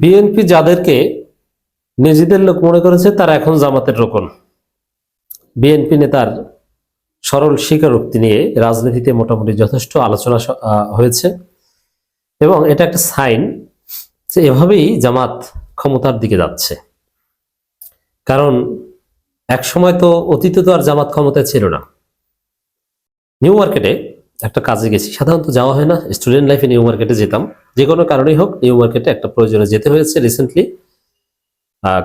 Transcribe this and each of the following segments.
BNP যাদেরকে নিজেদের লোক মনে করেছে তারা এখন জামাতের রোকন। বিএনপি নেতার সরল স্বীকারোক্তি নিয়ে রাজনীতিতে মোটামুটি যথেষ্ট আলোচনা হয়েছে এবং এটা একটা সাইন যে এভাবেই জামাত ক্ষমতার দিকে যাচ্ছে। কারণ এক সময় তো অতীতে তো আর জামাত ক্ষমতায় ছিল না। নিউ মার্কেটে একটা কাজে গেছি, সাধারণত যাওয়া হয় না, স্টুডেন্ট লাইফে নিউ মার্কেটে যেতাম, যে কোনো কারণেই হোক নিউ মার্কেটে একটা প্রয়োজনে যেতে হয়েছে রিসেন্টলি।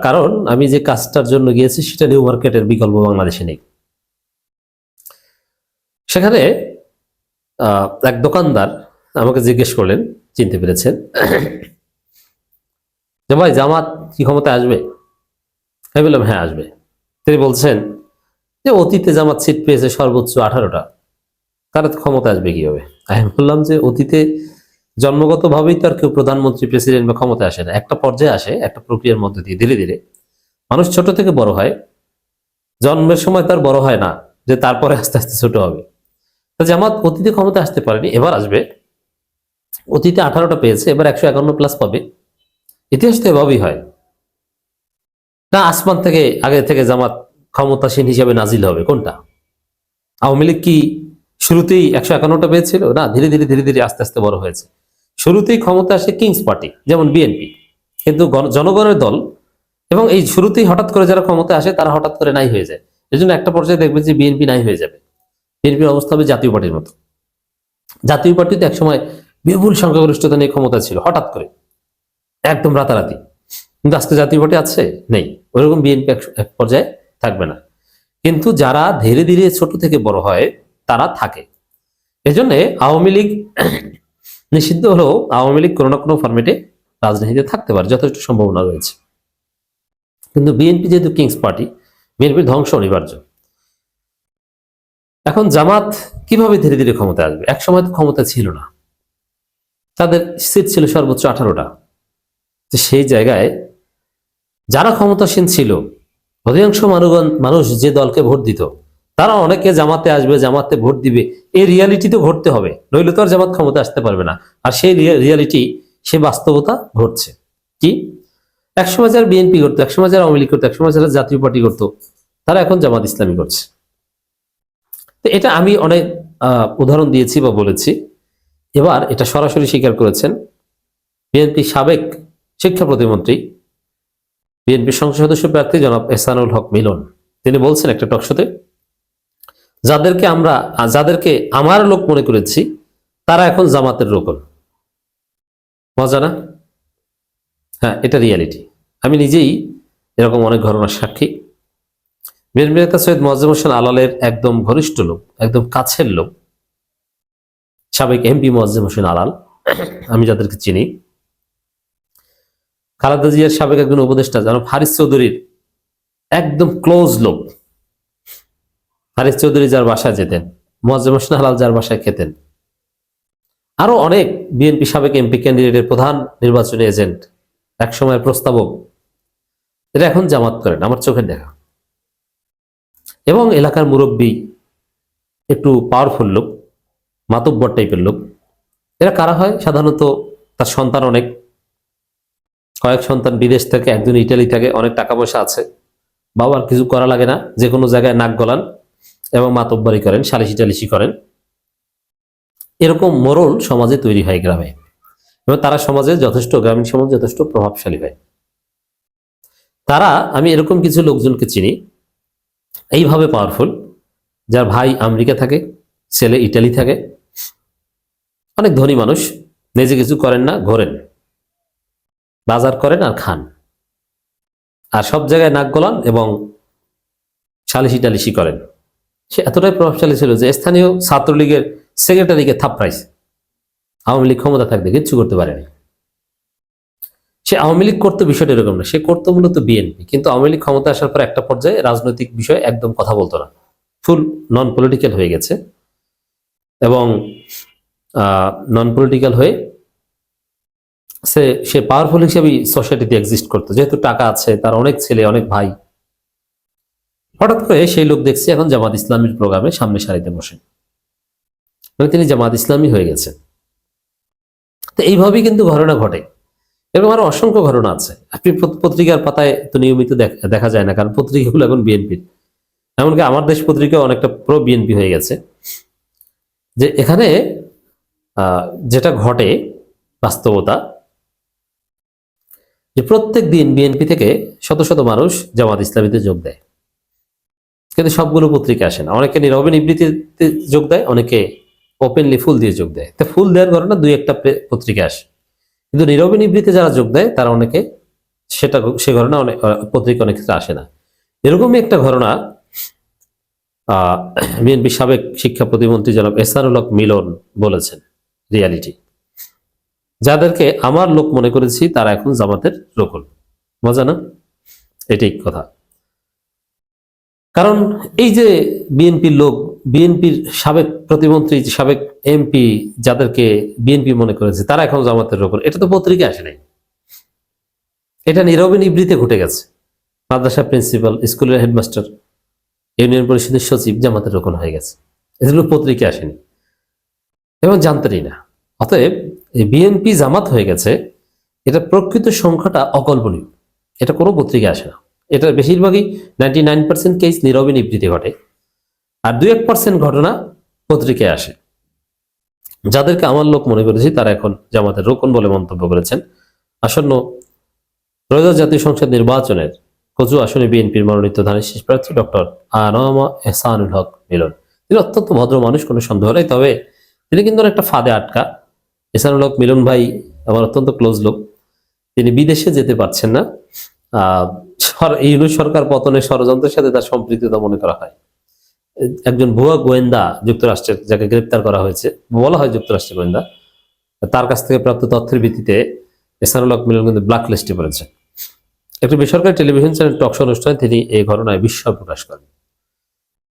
কারণ আমি যে কাজটার জন্য গিয়েছি সেটা নিউ মার্কেটের বিকল্প বাংলাদেশে নেই। সেখানে এক দোকানদার আমাকে জিজ্ঞেস করলেন, চিনতে পেরেছেন, যে ভাই জামাত কি ক্ষমতায় আসবে? আমি বললাম হ্যাঁ আসবে। তিনি বলছেন যে অতীতে জামাত সিট পেয়েছে সর্বোচ্চ 18টা, তারা তো ক্ষমতা আসবে কিভাবে? আমি বললাম যে অতীতে জন্মগতভাবেই তো আর কেউ প্রধানমন্ত্রী প্রেসিডেন্ট বা ক্ষমতায় আসে না, একটা পর্যায়ে আসে, একটা প্রক্রিয়ার মধ্যে দিয়ে ধীরে ধীরে মানুষ ছোট থেকে বড় হয়। জন্মের সময় তার বড় হয় না যে তারপরে আস্তে আস্তে ছোট হবে। তো জামাত অতীতে ক্ষমতা আসতে পারেনি, এবার আসবে। অতীতে 18টা পেয়েছে, এবার 151+ পাবে। ইতিহাস তো এভাবেই হয় না। আসমান থেকে আগে থেকে জামাত ক্ষমতাসীন হিসেবে নাজিল হবে কোনটা? আওয়ামী লীগ কি শুরুতেই 151টা পেয়েছিল? না, ধীরে ধীরে ধীরে ধীরে আস্তে আস্তে বড় হয়েছে। শুরুতেই ক্ষমতা আসে কিংস পার্টি যেমন বিএনপি, কিন্তু জনগণের দল, এবং এই শুরুতেই হঠাৎ করে যারা ক্ষমতা আসে তারা হঠাৎ করে নাই হয়ে যায়। এই জন্য একটা পর্যায়ে দেখবে যে বিএনপি নাই হয়ে যাবে। বিএনপির অবস্থা হবে জাতীয় পার্টির মতো। জাতীয় পার্টিতে একসময় বিপুল সংখ্যাগরিষ্ঠতা নিয়ে ক্ষমতা ছিল, হঠাৎ করে একদম রাতারাতি। কিন্তু আজকে জাতীয় পার্টি আছে? নেই। ওইরকম বিএনপি এক পর্যায়ে থাকবে না। কিন্তু যারা ধীরে ধীরে ছোট থেকে বড় হয় তারা থাকে। এজন্য আওয়ামী লীগ নিষিদ্ধ হলেও আওয়ামী লীগ কোনো না কোনো ফরম্যাটে রাজনীতিতে থাকতে পারে, যথেষ্ট সম্ভাবনা রয়েছে। কিন্তু বিএনপি যেহেতু কিংস পার্টি, বিএনপির ধ্বংস অনিবার্য। এখন জামাত কিভাবে ধীরে ধীরে ক্ষমতায় আসবে? এক সময় তো ক্ষমতা ছিল না, তাদের সিট ছিল সর্বোচ্চ 18টা। তো সেই জায়গায় যারা ক্ষমতাসীন ছিল, অধিকাংশ মানুষ যে দলকে ভোট দিত, তারা অনেকে জামাতে আসবে, জামাতে ভোট দিবে, এই রিয়ালিটি তো ঘটতে হবে, নইলে তো আর জামাত ক্ষমতা আসতে পারবে না। আর সেই রিয়ালিটি, সে বাস্তবতা ঘটছে। কি? একসময় যারা বিএনপি করতো, একসময় যারা আওয়ামী লীগ করতো, একসময় যারা জাতীয় পার্টি করতো, তারা এখন জামাত ইসলামী করছে। তো এটা আমি অনেক উদাহরণ দিয়েছি বা বলেছি। এবার এটা সরাসরি স্বীকার করেছেন বিএনপি সাবেক শিক্ষা প্রতিমন্ত্রী, বিএনপি সংসদ সদস্য প্রার্থী জনাব এহসানুল হক মিলন। তিনি বলছেন একটা টকশোতে, যাদেরকে আমার লোক মনে করেছি তারা এখন জামাতের রোকন। মজা না? হ্যাঁ, এটা রিয়ালিটি। আমি নিজেই এরকম অনেক ঘটনার সাক্ষী। বিএনপি নেতা সৈয়দ মোয়াজ্জেম হোসেন আলালের একদম ঘনিষ্ঠ লোক, একদম কাছের লোক সাবেক এমপি মোয়াজ্জেম হোসেন আলাল, আমি যাদেরকে চিনি। খালেদা জিয়ার সাবেক একজন উপদেষ্টা জনাব হারিস চৌধুরীর একদম ক্লোজ লোক। হারিস চৌধুরী যার বাসায় যেতেন, মোয়াজ্জেম হোসেন আলাল যার বাসায় খেতেন। আরো অনেক বিএনপি সাবেক এমপি ক্যান্ডিডেটের প্রধান নির্বাচনী এজেন্ট, একসময়ের প্রস্তাবক, এটা এখন জামাত করেন, আমার চোখের দেখা। এবং এলাকার মুরব্বী, একটু পাওয়ারফুল লোক, মাতব্বর টাইপের লোক। এরা কারা হয়? সাধারণত তার সন্তান অনেক, কয়েক সন্তান বিদেশ থেকে, একজন ইটালি থেকে, অনেক টাকা পয়সা আছে, বাবার কিছু করা লাগে না, যে কোনো জায়গায় নাক গলান এবং মাতব্বরি করেন, সালিশি টালিশি করেন। এরকম মোড়ল সমাজে তৈরি হয় গ্রামে, এবং তারা সমাজে যথেষ্ট, গ্রামীণ সমাজ যথেষ্ট প্রভাবশালী হয়। আমি এরকম কিছু লোকজনকে চিনি এইভাবে পাওয়ারফুল, যার ভাই আমেরিকা থাকে, ছেলে ইটালি থাকে, অনেক ধনী মানুষ, নিজে কিছু করেন না, ঘোরেন, বাজার করেন আর খান, আর সব জায়গায় নাক গলান এবং সালিশি টালিশি করেন। সে এতটাই প্রভাবশালী ছিল যে স্থানীয় ছাত্রলীগের সেক্রেটারিকে থাপড়াইছে। আওয়ামী লীগ ক্ষমতা থাকতে কিচ্ছু করতে পারেনি। সে আওয়ামী লীগ করতো বিষয়টা এরকম না, সে করতো মূলত বিএনপি। কিন্তু আওয়ামী লীগ ক্ষমতা আসার পর একটা পর্যায়ে রাজনৈতিক বিষয়ে একদম কথা বলতো না, ফুল নন পলিটিক্যাল হয়ে গেছে। এবং নন পলিটিক্যাল হয়ে সে পাওয়ারফুল হিসেবে সোসাইটিতে এক্সিস্ট করতো, যেহেতু টাকা আছে, তার অনেক ছেলে, অনেক ভাই। হঠাৎ করে সেই লোক দেখছি এখন জামাত ইসলামীর প্রোগ্রামে সামনে সারিতে বসে, তিনি জামাত ইসলামী হয়ে গেছেন। তো এইভাবেই কিন্তু ঘটনা ঘটে। এরকম আরো অসংখ্য ঘটনা আছে। আপনি পত্রিকার পাতায় তো নিয়মিত দেখা যায় না, কারণ পত্রিকাগুলো এখন বিএনপির, এমনকি আমার দেশ পত্রিকা অনেকটা প্রো বিএনপি হয়ে গেছে। যে এখানে যেটা ঘটে বাস্তবতা, যে প্রত্যেক দিন বিএনপি থেকে শত শত মানুষ জামাত ইসলামীতে যোগ দেয়, কিন্তু সবগুলো পত্রিকা আসে না। অনেকে নীরবে নিবৃত্তিতে যোগ দেয়, অনেকে ওপেনলি ফুল দিয়ে যোগ দেয়। তা ফুল দেওয়ার ঘটনা দুই একটা পত্রিকা আসে, কিন্তু নীরবে নিবৃত্তিতে যারা যোগ দেয় তারা অনেকে সে ঘটনা অনেক পত্রিকা অনেক ক্ষেত্রে আসে না। এরকমই একটা ঘটনা বিএনপি সাবেক শিক্ষা প্রতিমন্ত্রী জনাব এহসানুল হক মিলন বলেছেন। রিয়ালিটি, যাদেরকে আমার লোক মনে করেছি তারা এখন জামাতের রোকন। মজা না? এটাই কথা। কারণ এই যে বিএনপির লোক, বিএনপির সাবেক প্রতিমন্ত্রী, সাবেক এমপি, যাদেরকে বিএনপি মনে করেছে তারা এখন জামাতের রোকন, এটা তো পত্রিকা আসে নাই, এটা নীরবে নিবৃত্তে ঘটে গেছে। মাদ্রাসা প্রিন্সিপাল, স্কুলের হেডমাস্টার, ইউনিয়ন পরিষদের সচিব জামাতের রোকন হয়ে গেছে, এগুলো পত্রিকা আসেনি এবং জানতেনই না। অতএব এই বিএনপি জামাত হয়ে গেছে, এটা প্রকৃত সংখ্যাটা অকল্পনীয়, এটা কোনো পত্রিকা আসে না। এটা বেশিরভাগই 99% কেস নীরবে নিবৃত্তি ঘটে, আর 2-1% ঘটনা পত্রিকায় আসে। যাদেরকে আমার লোক মনে করেছি তারা এখন জামাতের রোকন বলে মন্তব্য করেছেন। আসন্ন ত্রয়োদশ জাতীয় সংসদ নির্বাচনের কচু আসনে বিএনপির মনোনীত ধানের শীষ প্রার্থী ডক্টর আনোয়ারা এহসানুল হক মিলন, তিনি অত্যন্ত ভদ্র মানুষ, কোনো সন্দেহ নেই। তবে তিনি কিন্তু একটা ফাঁদে আটকা। এহসানুল হক মিলন ভাই আমার অত্যন্ত ক্লোজ লোক, তিনি বিদেশে যেতে পারছেন না। ইউনূস সরকার পতনের ষড়যন্ত্রের সাথে তার সম্পৃক্ততা মনে করা হয়। একজন ভুয়া গোয়েন্দা যুক্তরাষ্ট্রের, যাকে গ্রেপ্তার করা হয়েছে, বলা হয় যুক্তরাষ্ট্রের গোয়েন্দা, তার কাছ থেকে প্রাপ্ত তথ্যের ভিত্তিতে এহসানুল হক মিলন কিন্তু ব্ল্যাক লিস্টে পড়েছেন। একটি বেসরকারি টেলিভিশন চ্যানেল টকশো অনুষ্ঠানে তিনি এই ঘটনায় বিস্ময় প্রকাশ করেন।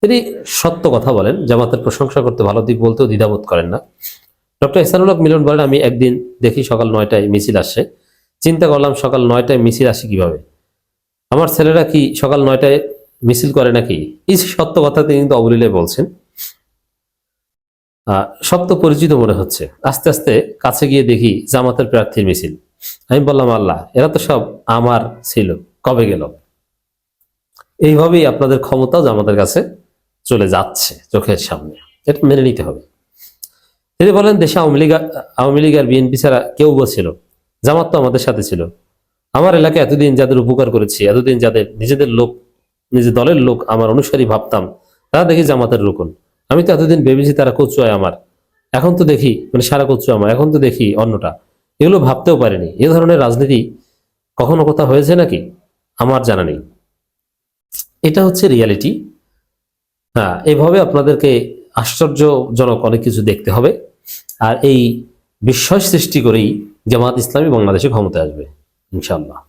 তিনি সত্য কথা বলেন, জামাতের প্রশংসা করতে, ভালো দিক বলতেও দ্বিধাবোধ করেন না। ডক্টর এহসানুল হক মিলন বলেন, আমি একদিন দেখি সকাল 9টায় মিছিল আসছে, চিন্তা করলাম সকাল 9টায় মিছিল আসে কিভাবে, আমার ছেলেরা কি সকাল 9টায় মিছিল করে নাকি? এই সত্য কথা তিনি কিন্তু অবলীলে বলছেন। সত্য পরিচিত মনে হচ্ছে। আস্তে আস্তে কাছে গিয়ে দেখি জামাতের প্রার্থীর মিছিল। আমি বললাম, আল্লাহ, এরা তো সব আমার ছিল, কবে গেল? এইভাবেই আপনাদের ক্ষমতাও জামাতের কাছে চলে যাচ্ছে চোখের সামনে, এটা মেনে নিতে হবে। তিনি বলেন, দেশে আওয়ামী লীগ আর বিএনপি ছাড়া কেউ বলছিল, জামাত তো আমাদের সাথে ছিল। আমার এলাকায় এতদিন যাদের উপকার করেছি, এতদিন যাদের নিজেদের লোক, নিজের দলের লোক আমার অনুসারী ভাবতাম, তারা দেখি জামাতের রোকন। আমি তো এতদিন ভেবেছি তারা কচুয়ায় আমার, এখন তো দেখি মানে সারা কচুয়া আমার, এখন তো দেখি অন্যটা। এগুলো ভাবতেও পারিনি। এ ধরনের রাজনীতি কখনো কোথাও হয়েছে নাকি? আমার জানা নেই। এটা হচ্ছে রিয়ালিটি। হ্যাঁ, এইভাবে আপনাদেরকে আশ্চর্যজনক অনেক কিছু দেখতে হবে, আর এই বিস্ময় সৃষ্টি করেই জামাত ইসলামী বাংলাদেশে ক্ষমতায় আসবে ইনশাআল্লাহ।